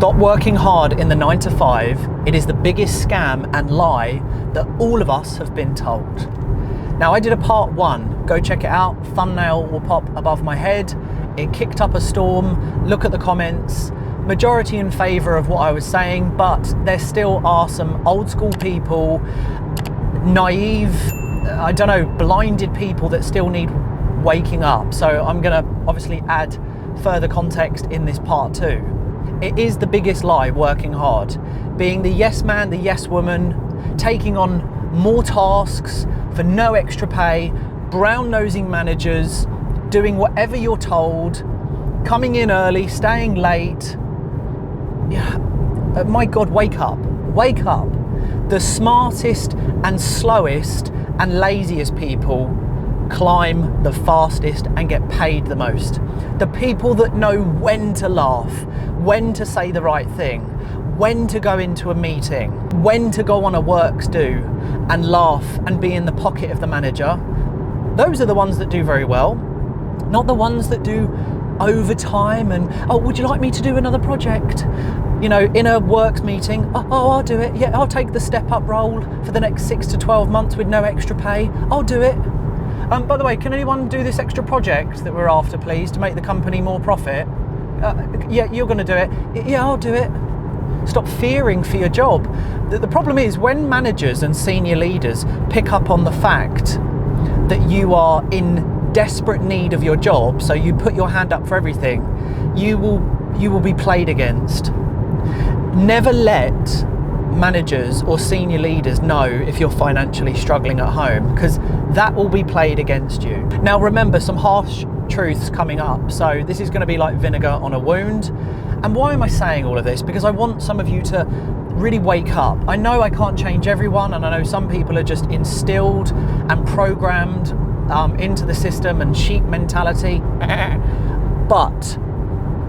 Stop working hard in the 9 to 5. It is the biggest scam and lie that all of us have been told. Now, I did a part 1. Go check it out. Thumbnail will pop above my head. It kicked up a storm. Look at the comments. Majority in favor of what I was saying, but there still are some old school people, naive, I don't know, blinded people that still need waking up. So I'm gonna obviously add further context in this part 2. It is the biggest lie, working hard. Being the yes man, the yes woman, taking on more tasks for no extra pay, brown-nosing managers, doing whatever you're told, coming in early, staying late. Yeah, my God, wake up, wake up. The smartest and slowest and laziest people climb the fastest and get paid the most. The people that know when to laugh, when to say the right thing, when to go into a meeting, when to go on a works do and laugh and be in the pocket of the manager, those are the ones that do very well, not the ones that do overtime and, oh, would you like me to do another project? You know, in a works meeting, oh, I'll do it. Yeah, I'll take the step up role for the next 6 to 12 months with no extra pay. I'll do it. By the way, can anyone do this extra project that we're after, please, to make the company more profit? Yeah, you're going to do it. Yeah, I'll do it. Stop fearing for your job. The problem is when managers and senior leaders pick up on the fact that you are in desperate need of your job, so you put your hand up for everything, you will be played against. Never let managers or senior leaders know if you're financially struggling at home, because that will be played against you. Now remember, some harsh truths coming up, so this is going to be like vinegar on a wound. And why am I saying all of this? Because I want some of you to really wake up. I know I can't change everyone, and I know some people are just instilled and programmed into the system and sheep mentality, but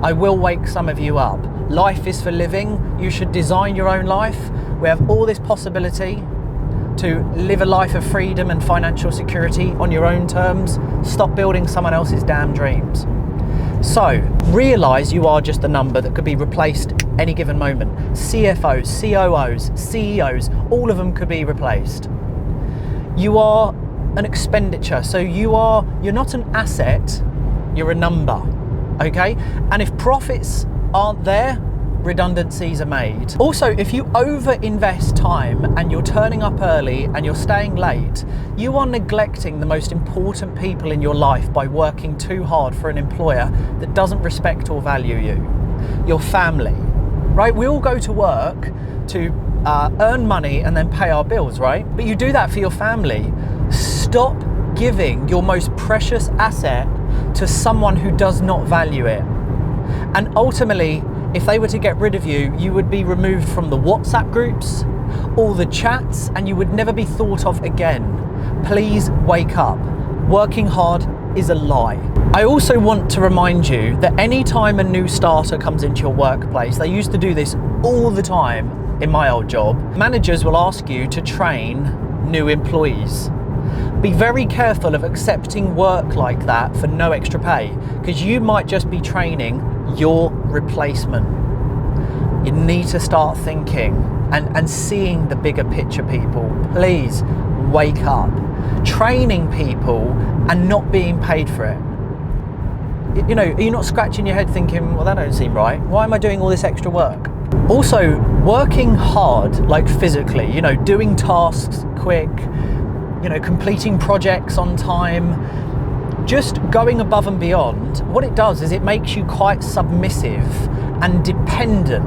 I will wake some of you up. Life is for living. You should design your own life. We have all this possibility to live a life of freedom and financial security on your own terms. Stop building someone else's damn dreams. So realize you are just a number that could be replaced any given moment. CFOs, COOs, CEOs, all of them could be replaced. You are an expenditure, so you're not an asset, you're a number, okay? And if profits aren't there, redundancies are made. Also, if you over-invest time and you're turning up early and you're staying late, you are neglecting the most important people in your life by working too hard for an employer that doesn't respect or value you. Your family, right? We all go to work to earn money and then pay our bills, right? But you do that for your family. Stop giving your most precious asset to someone who does not value it. And ultimately, if they were to get rid of you, you would be removed from the WhatsApp groups, all the chats, and you would never be thought of again. Please wake up. Working hard is a lie. I also want to remind you that any time a new starter comes into your workplace, they used to do this all the time in my old job, managers will ask you to train new employees. Be very careful of accepting work like that for no extra pay, because you might just be training your replacement. You need to start thinking and seeing the bigger picture, people. Please wake up. Training people and not being paid for it. You know, are you not scratching your head thinking, well, that don't seem right. Why am I doing all this extra work? Also, working hard, like physically, you know, doing tasks quick, you know, completing projects on time, just going above and beyond, what it does is it makes you quite submissive and dependent.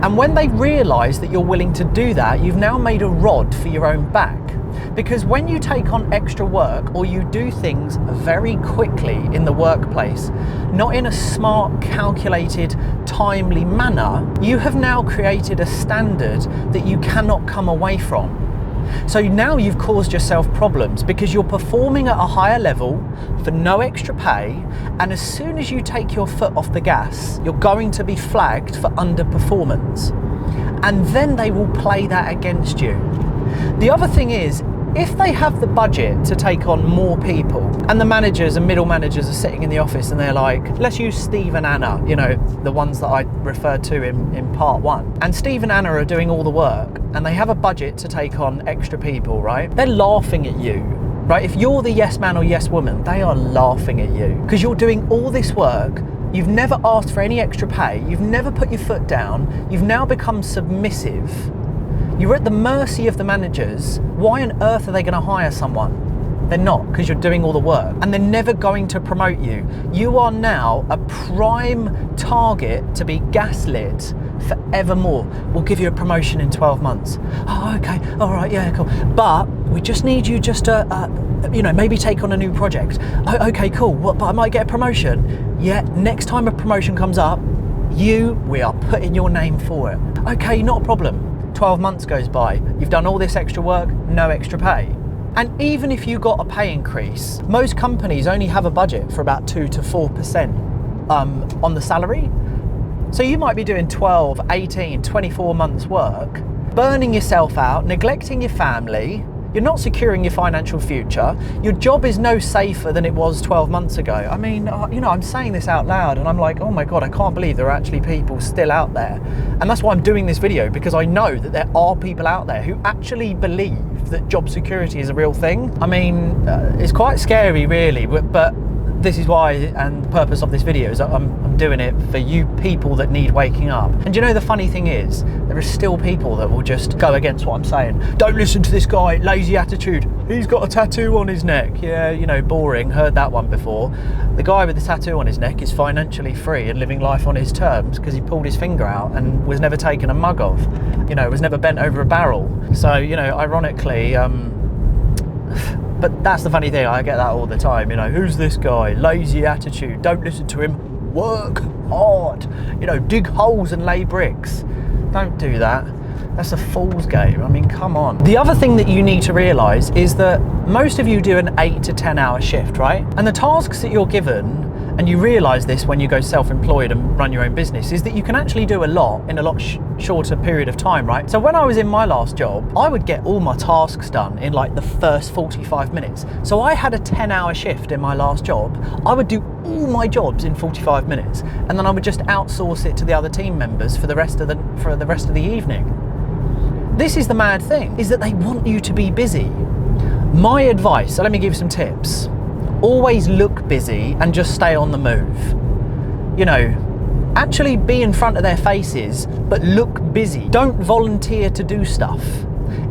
And when they realize that you're willing to do that, you've now made a rod for your own back. Because when you take on extra work or you do things very quickly in the workplace, not in a smart, calculated, timely manner, you have now created a standard that you cannot come away from. So now you've caused yourself problems because you're performing at a higher level for no extra pay, and as soon as you take your foot off the gas, you're going to be flagged for underperformance. And then they will play that against you. The other thing is, if they have the budget to take on more people, and the managers and middle managers are sitting in the office and they're like, let's use Steve and Anna, you know, the ones that I referred to in part 1. And Steve and Anna are doing all the work and they have a budget to take on extra people, right? They're laughing at you, right? If you're the yes man or yes woman, they are laughing at you because you're doing all this work. You've never asked for any extra pay. You've never put your foot down. You've now become submissive. You're at the mercy of the managers. Why on earth are they going to hire someone? They're not, because you're doing all the work. And they're never going to promote you. You are now a prime target to be gaslit forevermore. We'll give you a promotion in 12 months. Oh, okay. All right. Yeah, cool. But we just need you just to, you know, maybe take on a new project. Oh, okay, cool. What, but I might get a promotion. Yeah, next time a promotion comes up, we are putting your name for it. Okay, not a problem. 12 months goes by, you've done all this extra work, no extra pay. And even if you got a pay increase, most companies only have a budget for about 2 to 4% on the salary. So you might be doing 12, 18, 24 months work, burning yourself out, neglecting your family, you're not securing your financial future, your job is no safer than it was 12 months ago. I mean, you know, I'm saying this out loud and I'm like, oh my God, I can't believe there are actually people still out there. And that's why I'm doing this video, because I know that there are people out there who actually believe that job security is a real thing. I mean, it's quite scary really, but this is why, and the purpose of this video is that I'm doing it for you people that need waking up. And you know, the funny thing is, there are still people that will just go against what I'm saying. Don't listen to this guy, lazy attitude. He's got a tattoo on his neck. Yeah, you know, boring, heard that one before. The guy with the tattoo on his neck is financially free and living life on his terms because he pulled his finger out and was never taken a mug of. You know, was never bent over a barrel. So, you know, ironically, but that's the funny thing, I get that all the time, you know, who's this guy? Lazy attitude, don't listen to him, work hard, you know, dig holes and lay bricks. Don't do that. That's a fool's game. I mean, come on. The other thing that you need to realise is that most of you do an 8 to 10 hour shift, right? And the tasks that you're given, and you realise this when you go self-employed and run your own business, is that you can actually do a lot in a lot shorter period of time, right? So when I was in my last job, I would get all my tasks done in like the first 45 minutes. So I had a 10-hour shift in my last job. I would do all my jobs in 45 minutes, and then I would just outsource it to the other team members for the rest of the evening. This is the mad thing, is that they want you to be busy. My advice, so let me give you some tips. Always look busy and just stay on the move. You know, actually be in front of their faces, but look busy. Don't volunteer to do stuff.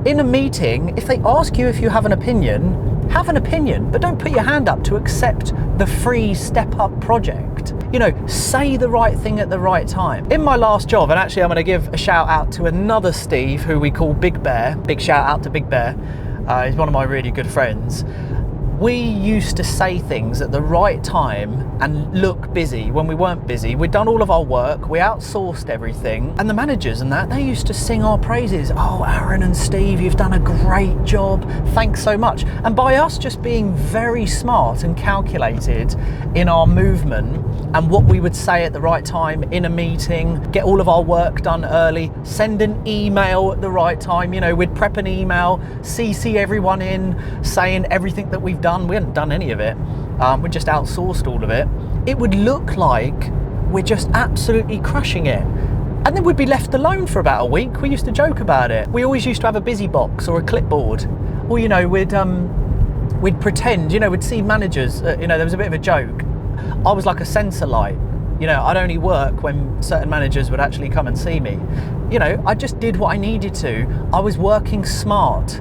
In a meeting, if they ask you if you have an opinion, but don't put your hand up to accept the free step up project. You know, say the right thing at the right time. In my last job, and actually I'm gonna give a shout out to another Steve who we call Big Bear. Big shout out to Big Bear. He's one of my really good friends. We used to say things at the right time and look busy when we weren't busy. We'd done all of our work, we outsourced everything, and the managers and that, they used to sing our praises. Oh, Aaron and Steve, you've done a great job. Thanks so much. And by us just being very smart and calculated in our movement and what we would say at the right time in a meeting, get all of our work done early, send an email at the right time, you know, we'd prep an email, CC everyone in, saying everything that we've done. We hadn't done any of it. We just outsourced all of it. It would look like we're just absolutely crushing it. And then we'd be left alone for about a week. We used to joke about it. We always used to have a busy box or a clipboard. Or, you know, we'd pretend, you know, we'd see managers, you know, there was a bit of a joke. I was like a sensor light. You know, I'd only work when certain managers would actually come and see me. You know, I just did what I needed to. I was working smart.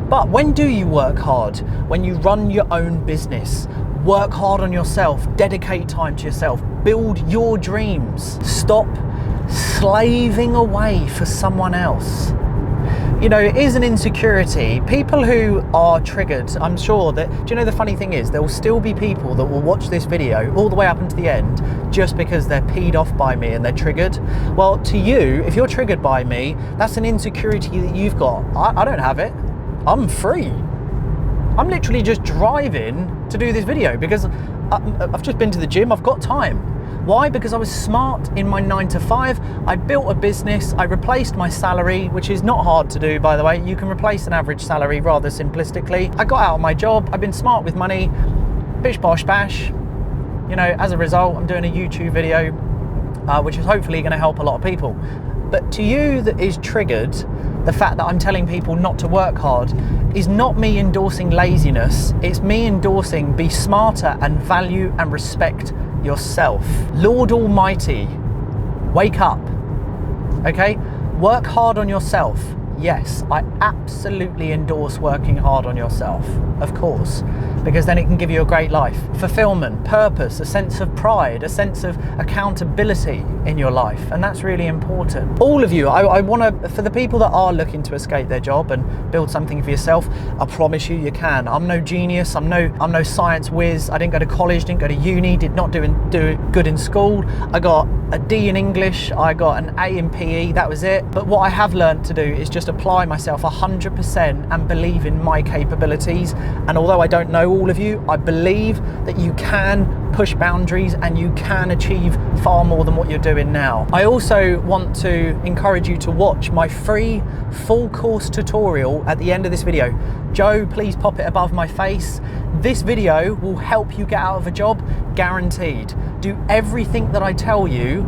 But when do you work hard? When you run your own business. Work hard on yourself, dedicate time to yourself, build your dreams. Stop slaving away for someone else. You know, it is an insecurity. People who are triggered, I'm sure that, do you know the funny thing is, there will still be people that will watch this video all the way up into the end just because they're peed off by me and they're triggered. Well, to you, if you're triggered by me, that's an insecurity that you've got. I don't have it. I'm free. I'm literally just driving to do this video because I've just been to the gym, I've got time. Why? Because I was smart in my 9 to 5. I built a business, I replaced my salary, which is not hard to do, by the way. You can replace an average salary rather simplistically. I got out of my job, I've been smart with money, bish bosh bash. You know, as a result, I'm doing a YouTube video, which is hopefully going to help a lot of people. But to you that is triggered, the fact that I'm telling people not to work hard is not me endorsing laziness, it's me endorsing be smarter and value and respect yourself. Lord Almighty, wake up, okay? Work hard on yourself. Yes, I absolutely endorse working hard on yourself, of course, because then it can give you a great life. Fulfillment, purpose, a sense of pride, a sense of accountability in your life, and that's really important. All of you, I want to, for the people that are looking to escape their job and build something for yourself, I promise you, you can. I'm no genius, I'm no science whiz, I didn't go to college, didn't go to uni, did not do good in school. I got a D in English, I got an A in PE, that was it. But what I have learned to do is just apply myself 100% and believe in my capabilities. And although I don't know all of you, I believe that you can push boundaries and you can achieve far more than what you're doing now. I also want to encourage you to watch my free full course tutorial at the end of this video. Joe, please pop it above my face. This video will help you get out of a job, guaranteed. Do everything that I tell you,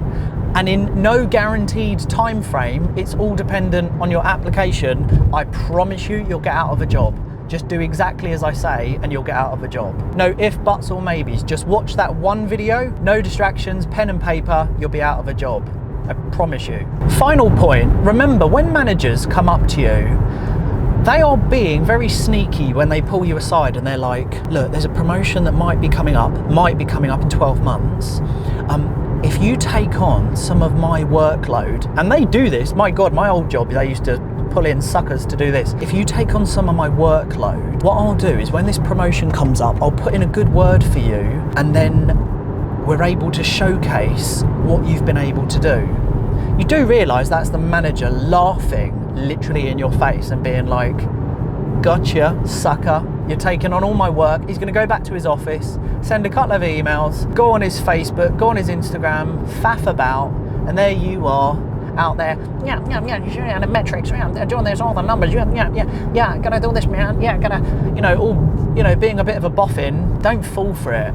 and in no guaranteed time frame. It's all dependent on your application. I promise you, you'll get out of a job. Just do exactly as I say and you'll get out of a job. No if, buts or maybes. Just watch that one video, no distractions, pen and paper, you'll be out of a job. I promise you. Final point, remember when managers come up to you, they are being very sneaky when they pull you aside and they're like, look, there's a promotion that might be coming up in 12 months. If you take on some of my workload, and they do this, my God, my old job, they used to pull in suckers to do this. If you take on some of my workload, what I'll do is when this promotion comes up, I'll put in a good word for you, and then we're able to showcase what you've been able to do. You do realise that's the manager laughing literally in your face and being like, gotcha, sucker. You're taking on all my work. He's going to go back to his office, send a couple of emails, go on his Facebook, go on his Instagram, faff about, and there you are out there. Yeah, the metrics, doing this, all the numbers. Yeah, gotta do this, man. Yeah, gotta, being a bit of a boffin. Don't fall for it.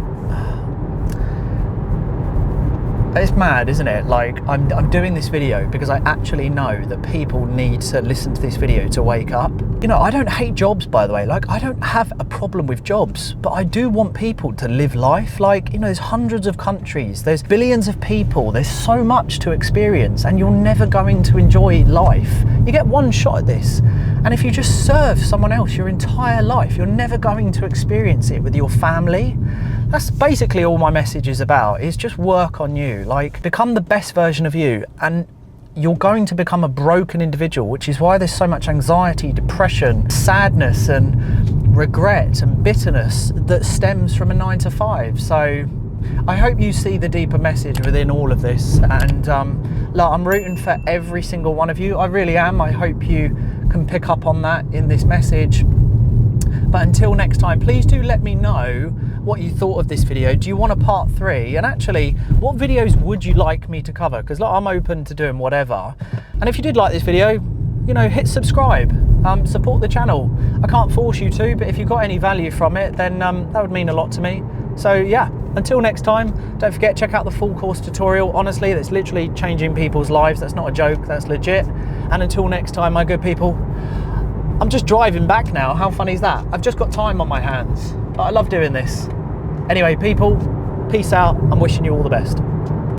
It's mad, isn't it? Like, I'm doing this video because I actually know that people need to listen to this video to wake up. You know, I don't hate jobs, by the way. Like, I don't have a problem with jobs, but I do want people to live life. Like, you know, there's hundreds of countries, there's billions of people, there's so much to experience, and you're never going to enjoy life. You get one shot at this, and if you just serve someone else your entire life, you're never going to experience it with your family. That's basically all my message is about, is just work on you. Like, become the best version of you, and you're going to become a broken individual, which is why there's so much anxiety, depression, sadness, and regret and bitterness that stems from a 9 to 5. So I hope you see the deeper message within all of this, and look, I'm rooting for every single one of you. I really am. I hope you can pick up on that in this message. But until next time, please do let me know what you thought of this video. Do you want a part 3? And actually, what videos would you like me to cover? Because look, I'm open to doing whatever. And if you did like this video, you know, hit subscribe, support the channel. I can't force you to, but if you got any value from it, then that would mean a lot to me. So yeah, until next time, don't forget, check out the full course tutorial. Honestly, that's literally changing people's lives. That's not a joke, that's legit. And until next time, my good people, I'm just driving back now. How funny is that? I've just got time on my hands, but I love doing this. Anyway, people, peace out. I'm wishing you all the best.